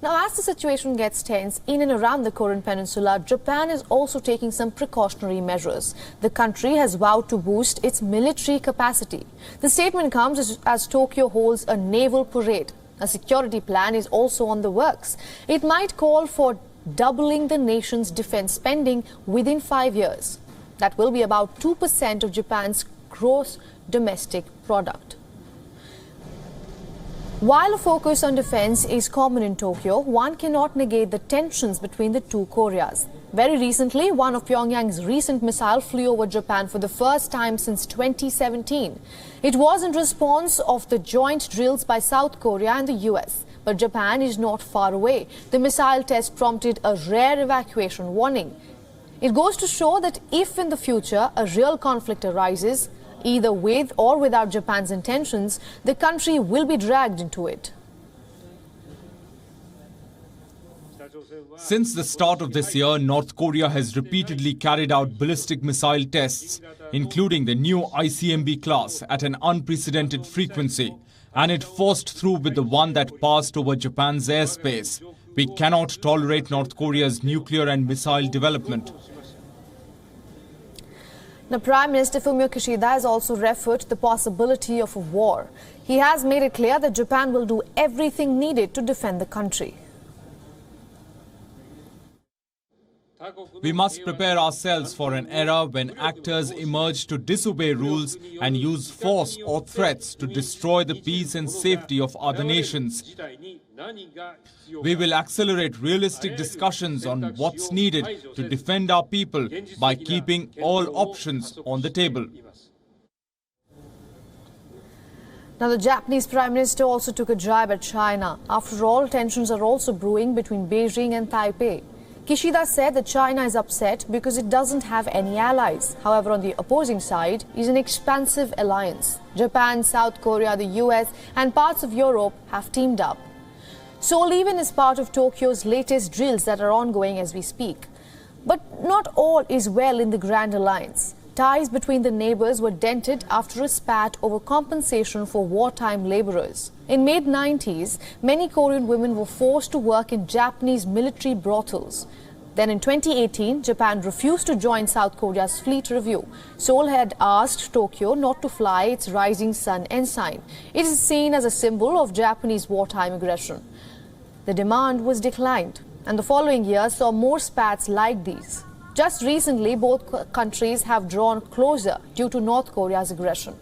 Now, as the situation gets tense in and around the Korean Peninsula, Japan is also taking some precautionary measures. The country has vowed to boost its military capacity. The statement comes as Tokyo holds a naval parade. A security plan is also on the works. It might call for doubling the nation's defense spending within 5 years. That will be about 2% of Japan's gross domestic product. While a focus on defense is common in Tokyo, one cannot negate the tensions between the two Koreas. Very recently, one of Pyongyang's recent missiles flew over Japan for the first time since 2017. It was in response of the joint drills by South Korea and the US. But Japan is not far away. The missile test prompted a rare evacuation warning. It goes to show that if in the future a real conflict arises, either with or without Japan's intentions, the country will be dragged into it. Since the start of this year, North Korea has repeatedly carried out ballistic missile tests, including the new ICBM class, at an unprecedented frequency. And it forced through with the one that passed over Japan's airspace. We cannot tolerate North Korea's nuclear and missile development. Now, Prime Minister Fumio Kishida has also referred to the possibility of a war. He has made it clear that Japan will do everything needed to defend the country. We must prepare ourselves for an era when actors emerge to disobey rules and use force or threats to destroy the peace and safety of other nations. We will accelerate realistic discussions on what's needed to defend our people by keeping all options on the table. Now, the Japanese Prime Minister also took a jab at China. After all, tensions are also brewing between Beijing and Taipei. Kishida said that China is upset because it doesn't have any allies. However, on the opposing side is an expansive alliance. Japan, South Korea, the US and parts of Europe have teamed up. Seoul even is part of Tokyo's latest drills that are ongoing as we speak. But not all is well in the Grand Alliance. Ties between the neighbors were dented after a spat over compensation for wartime laborers. In the mid-90s, many Korean women were forced to work in Japanese military brothels. Then in 2018, Japan refused to join South Korea's fleet review. Seoul had asked Tokyo not to fly its Rising Sun ensign. It is seen as a symbol of Japanese wartime aggression. The demand was declined, and the following year saw more spats like these. Just recently, both countries have drawn closer due to North Korea's aggression.